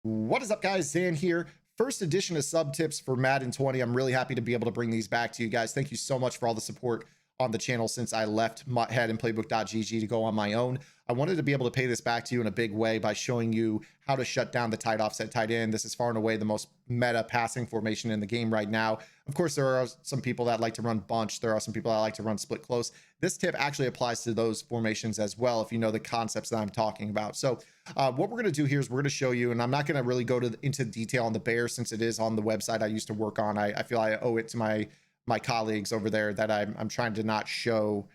What is up, guys? Zan here. First edition of sub tips for Madden 20. I'm really happy to be able to bring these back to you guys. Thank you so much for all the support on the channel since I left Muthead and Playbook.gg to go on my own. I wanted to be able to pay this back to you in a big way by showing you how to shut down the tight offset tight end. This is far and away the most meta passing formation in the game right now. Of course, there are some people that like to run bunch. There are some people that like to run split close. This tip actually applies to those formations as well, if you know the concepts that I'm talking about. So what we're going to do here is we're going to show you, and I'm not going to really go into detail on the bear since it is on the website I used to work on. I feel I owe it to my colleagues over there that I'm trying to not show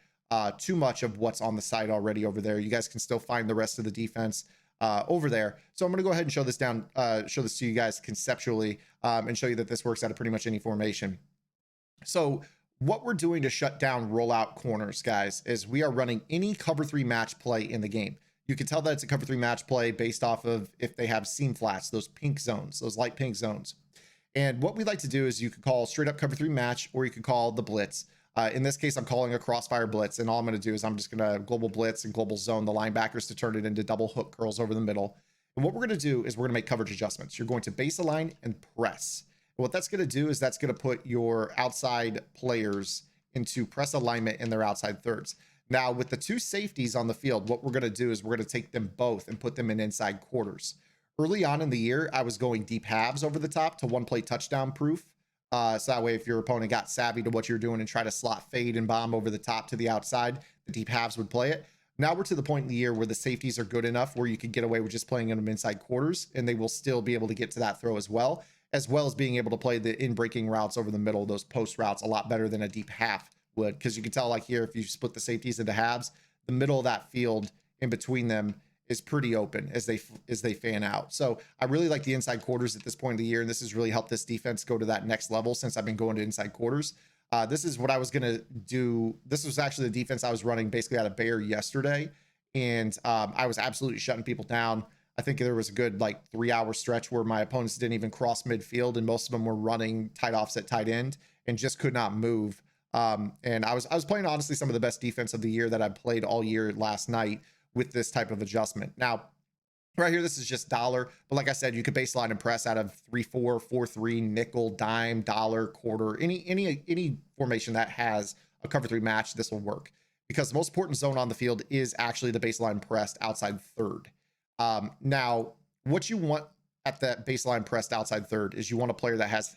too much of what's on the site already over there. You guys can still find the rest of the defense over there. So I'm going to go ahead and show this to you guys conceptually and show you that this works out of pretty much any formation. So what we're doing to shut down rollout corners, guys, is we are running any cover 3 match play in the game. You can tell that it's a cover 3 match play based off of if they have seam flats, those pink zones, those light pink zones. And what we like to do is you could call straight up cover 3 match, or you could call the blitz. In this case, I'm calling a crossfire blitz, and all I'm going to do is I'm just going to global blitz and global zone the linebackers to turn it into double hook curls over the middle. And what we're going to do is we're going to make coverage adjustments. You're going to base align and press. And what that's going to do is that's going to put your outside players into press alignment in their outside thirds. Now, with the two safeties on the field, what we're going to do is we're going to take them both and put them in inside quarters. Early on in the year, I was going deep halves over the top to one play touchdown proof. So that way, if your opponent got savvy to what you're doing and try to slot fade and bomb over the top to the outside, the deep halves would play it. Now we're to the point in the year where the safeties are good enough where you can get away with just playing them inside quarters, and they will still be able to get to that throw as well as being able to play the in-breaking routes over the middle, those post routes, a lot better than a deep half would. Because you can tell, like here, if you split the safeties into halves, the middle of that field in between them is pretty open as they fan out. So I really like the inside quarters at this point of the year, and this has really helped this defense go to that next level since I've been going to inside quarters. This is what I was going to do. This was actually the defense I was running basically out of Bear yesterday, and I was absolutely shutting people down. I think there was a good 3-hour stretch where my opponents didn't even cross midfield, and most of them were running tight offset tight end and just could not move. And I was playing honestly some of the best defense of the year that I played all year last night with this type of adjustment. Now, right here, this is just dollar, but like I said, you could baseline and press out of 3-4, 4-3, nickel, dime, dollar, quarter, any formation that has a cover 3 match. This will work because the most important zone on the field is actually the baseline pressed outside third. Now, what you want at that baseline pressed outside third is you want a player that has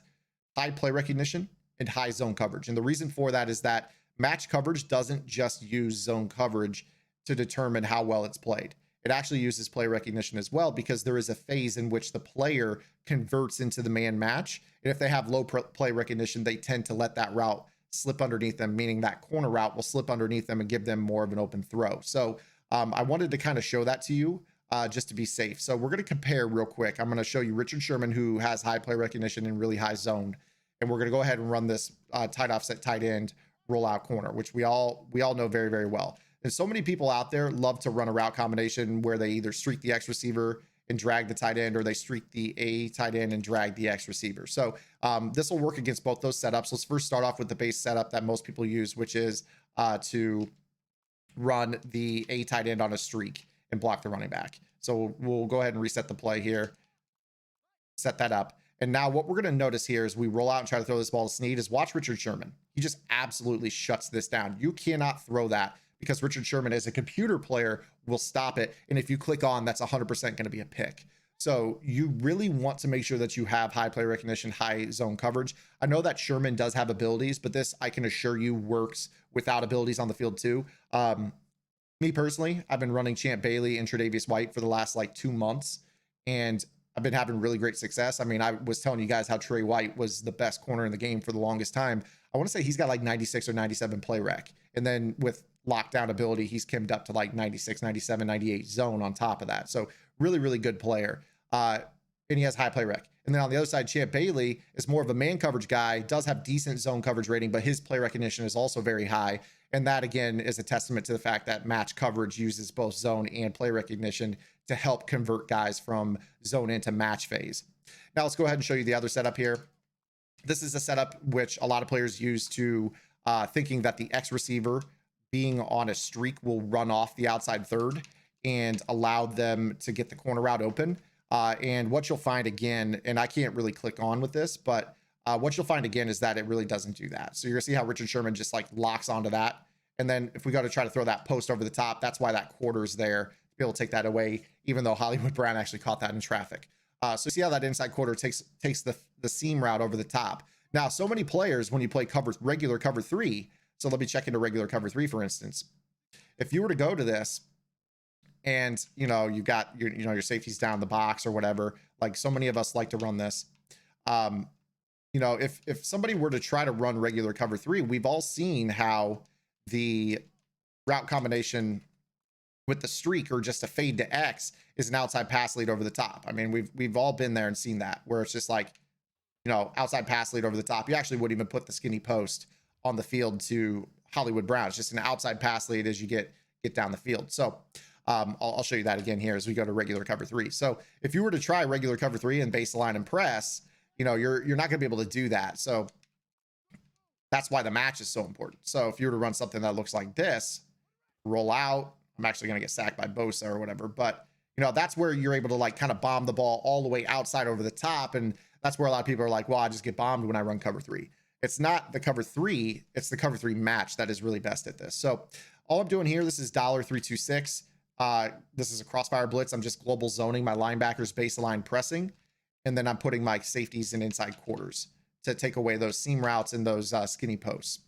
high play recognition and high zone coverage. And the reason for that is that match coverage doesn't just use zone coverage to determine how well it's played. It actually uses play recognition as well, because there is a phase in which the player converts into the man match. And if they have low play recognition, they tend to let that route slip underneath them, meaning that corner route will slip underneath them and give them more of an open throw. So I wanted to kind of show that to you just to be safe. So we're going to compare real quick. I'm going to show you Richard Sherman, who has high play recognition and really high zone. And we're going to go ahead and run this tight offset tight end rollout corner, which we all know very, very well. And so many people out there love to run a route combination where they either streak the X receiver and drag the tight end, or they streak the A tight end and drag the X receiver. So this will work against both those setups. Let's first start off with the base setup that most people use, which is to run the A tight end on a streak and block the running back. So we'll go ahead and reset the play here, set that up. And now what we're going to notice here as we roll out and try to throw this ball to Snead is watch Richard Sherman. He just absolutely shuts this down. You cannot throw that, because Richard Sherman, as a computer player, will stop it. And if you click on, that's 100% going to be a pick. So you really want to make sure that you have high play recognition, high zone coverage. I know that Sherman does have abilities, but this, I can assure you, works without abilities on the field too. Me personally, I've been running Champ Bailey and Tre'Davious White for the last 2 months, and I've been having really great success. I mean, I was telling you guys how Trey White was the best corner in the game for the longest time. I want to say he's got 96 or 97 play rec. And then with lockdown ability, he's kimmed up to 96, 97, 98 zone on top of that. So really, really good player. And he has high play rec. And then on the other side, Champ Bailey is more of a man coverage guy, does have decent zone coverage rating, but his play recognition is also very high. And that, again, is a testament to the fact that match coverage uses both zone and play recognition to help convert guys from zone into match phase. Now let's go ahead and show you the other setup here. This is a setup which a lot of players use to thinking that the X receiver being on a streak will run off the outside third and allow them to get the corner route open. And what you'll find again, and I can't really click on with this, but what you'll find again is that it really doesn't do that. So you're gonna see how Richard Sherman just like locks onto that. And then if we go to try to throw that post over the top, that's why that quarter's there to be able to take that away, even though Hollywood Brown actually caught that in traffic. So see how that inside quarter takes the seam route over the top. Now, so many players, when you play regular cover 3, so let me check into regular cover 3, for instance. If you were to go to this and, you know, you got your safeties down the box or whatever, like so many of us like to run this. You know, if somebody were to try to run regular cover 3, we've all seen how the route combination with the streak or just a fade to X is an outside pass lead over the top. I mean, we've all been there and seen that, where it's just like, you know, outside pass lead over the top. You actually wouldn't even put the skinny post on the field to Hollywood Brown. It's just an outside pass lead as you get down the field. So I'll show you that again here as we go to regular cover 3. So if you were to try regular cover 3 and baseline and press, you know, you're not going to be able to do that. So that's why the match is so important. So if you were to run something that looks like this, roll out, I'm actually going to get sacked by Bosa or whatever, but you know, that's where you're able to like kind of bomb the ball all the way outside over the top. And that's where a lot of people are like, well, I just get bombed when I run cover 3. It's not the cover 3, it's the cover 3 match that is really best at this. So all I'm doing here, this is $326. This is a crossfire blitz. I'm just global zoning my linebackers baseline pressing. And then I'm putting my safeties in inside quarters to take away those seam routes and those skinny posts.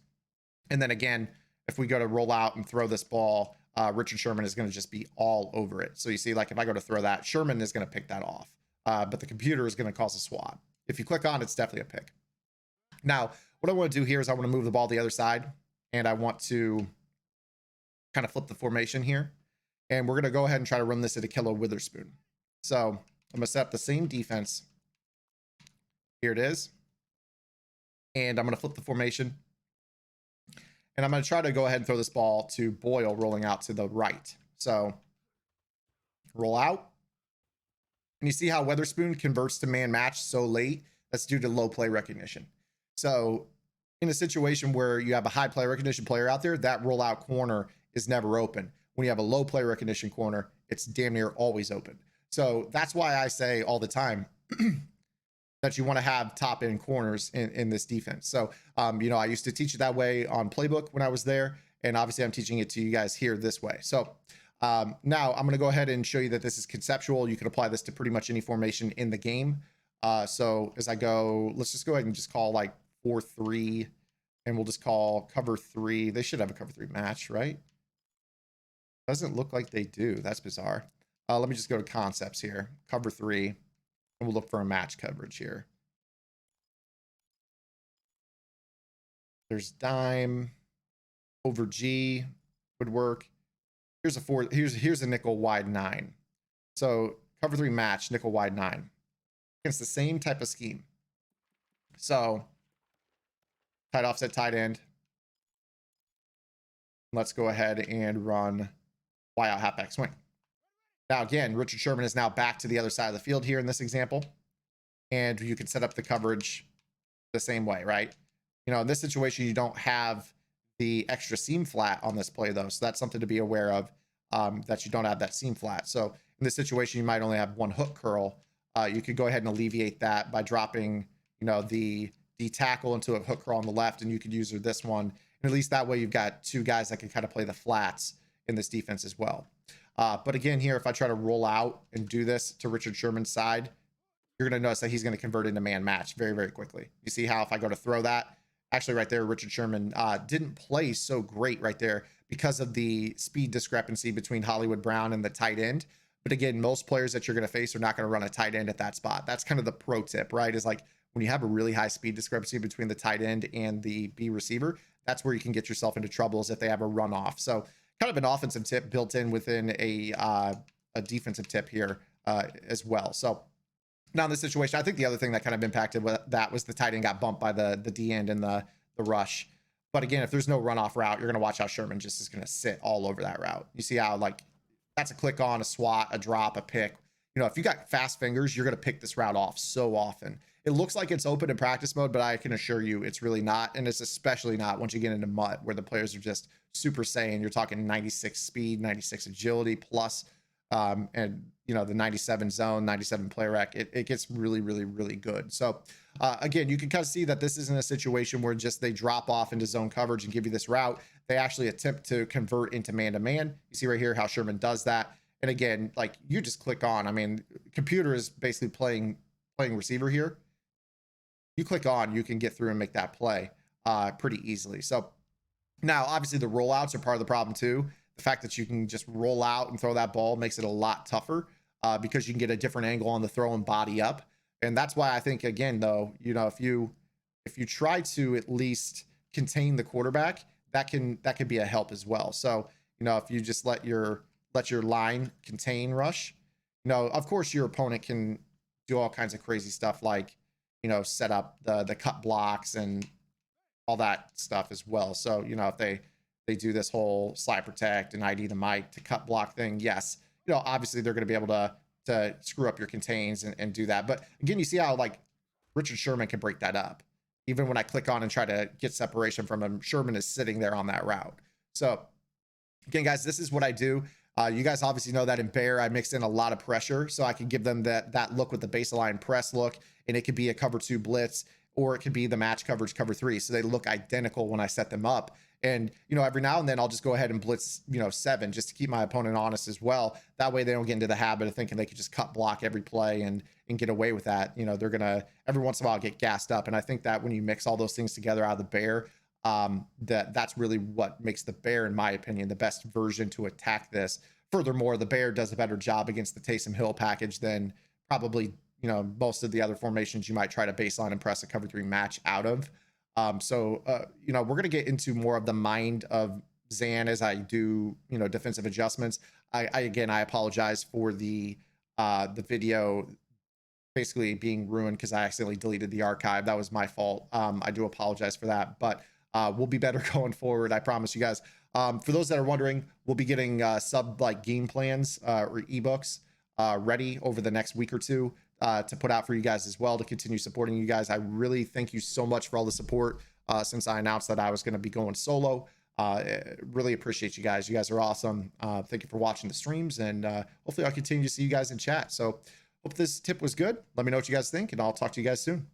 And then again, if we go to roll out and throw this ball, Richard Sherman is going to just be all over it. So you see, like if I go to throw that, Sherman is going to pick that off. But the computer is going to cause a swat. If you click on, it's definitely a pick. Now, what I want to do here is I want to move the ball to the other side, and I want to kind of flip the formation here. And we're going to go ahead and try to run this at Ahkello Witherspoon. So I'm going to set up the same defense. Here it is. And I'm going to flip the formation. And I'm going to try to go ahead and throw this ball to Boyle rolling out to the right. So roll out. And you see how Witherspoon converts to man match so late? That's due to low play recognition. So in a situation where you have a high play recognition player out there, that rollout corner is never open. When you have a low play recognition corner, it's damn near always open. So that's why I say all the time that you want to have top end corners in this defense. So, you know, I used to teach it that way on Playbook when I was there. And obviously I'm teaching it to you guys here this way. So now I'm going to go ahead and show you that this is conceptual. You can apply this to pretty much any formation in the game. So as I go, let's just go ahead and just call like 4-3, and we'll just call cover 3. They should have a cover 3 match, right? Doesn't look like they do. That's bizarre. Let me just go to concepts here. Cover 3, and we'll look for a match coverage here. There's dime over G would work. Here's a 4. Here's a nickel wide 9. So cover 3 match, nickel wide 9. It's the same type of scheme. So tight offset, tight end. Let's go ahead and run Y out halfback swing. Now again, Richard Sherman is now back to the other side of the field here in this example. And you can set up the coverage the same way, right? You know, in this situation, you don't have the extra seam flat on this play though. So that's something to be aware of, that you don't have that seam flat. So in this situation, you might only have one hook curl. You could go ahead and alleviate that by dropping, you know, the tackle into a hook curl on the left, and you could use this one. And at least that way you've got two guys that can kind of play the flats in this defense as well. But again, here, if I try to roll out and do this to Richard Sherman's side, you're going to notice that he's going to convert into man match very, very quickly. You see how if I go to throw that, actually right there, Richard Sherman didn't play so great right there because of the speed discrepancy between Hollywood Brown and the tight end. But again, most players that you're going to face are not going to run a tight end at that spot. That's kind of the pro tip, right? Is like when you have a really high speed discrepancy between the tight end and the B receiver, that's where you can get yourself into troubles if they have a runoff. So kind of an offensive tip built in within a defensive tip here as well. So now in this situation, I think the other thing that kind of impacted that was the tight end got bumped by the D end and the rush. But again, if there's no runoff route, you're going to watch how Sherman just is going to sit all over that route. You see how like that's a click on, a swat, a drop, a pick. You know, if you got fast fingers, you're going to pick this route off so often. It looks like it's open in practice mode, but I can assure you it's really not. And it's especially not once you get into MUT, where the players are just super saiyan. You're talking 96 speed, 96 agility plus. And, you know, the 97 zone, 97 play rec, it gets really, really, really good. So again, you can kind of see that this isn't a situation where just they drop off into zone coverage and give you this route. They actually attempt to convert into man-to-man. You see right here how Sherman does that. And again, like you just click on, I mean, computer is basically playing receiver here. You click on, you can get through and make that play pretty easily. So now, obviously, the rollouts are part of the problem too. The fact that you can just roll out and throw that ball makes it a lot tougher because you can get a different angle on the throw and body up. And that's why I think, again, though, you know, if you try to at least contain the quarterback, that can be a help as well. So, you know, if you just let your line contain rush, you know, of course your opponent can do all kinds of crazy stuff like, you know, set up the cut blocks and all that stuff as well. So, you know, if they do this whole slide protect and ID the mic to cut block thing, yes, you know, obviously they're going to be able to screw up your contains and do that. But again, you see how like Richard Sherman can break that up. Even when I click on and try to get separation from him, Sherman is sitting there on that route. So again, guys, this is what I do. You guys obviously know that in Bear, I mix in a lot of pressure so I can give them that look with the baseline press look, and it could be a cover 2 blitz, or it could be the match coverage cover 3. So they look identical when I set them up. And, you know, every now and then I'll just go ahead and blitz, you know, 7 just to keep my opponent honest as well. That way they don't get into the habit of thinking they could just cut block every play and get away with that. You know, they're going to every once in a while get gassed up. And I think that when you mix all those things together out of the Bear, that's really what makes the Bear, in my opinion, the best version to attack this. Furthermore, the Bear does a better job against the Taysom Hill package than probably, you know, most of the other formations you might try to baseline and press a cover 3 match out of. You know, we're going to get into more of the mind of Zan as I do, you know, defensive adjustments. Again, I apologize for the video basically being ruined because I accidentally deleted the archive. That was my fault. I do apologize for that, but we'll be better going forward. I promise you guys. For those that are wondering, we'll be getting sub like game plans or ebooks ready over the next week or two to put out for you guys as well, to continue supporting you guys. I really thank you so much for all the support since I announced that I was going to be going solo. Really appreciate you guys. You guys are awesome. Thank you for watching the streams, and hopefully I'll continue to see you guys in chat. So hope this tip was good. Let me know what you guys think, and I'll talk to you guys soon.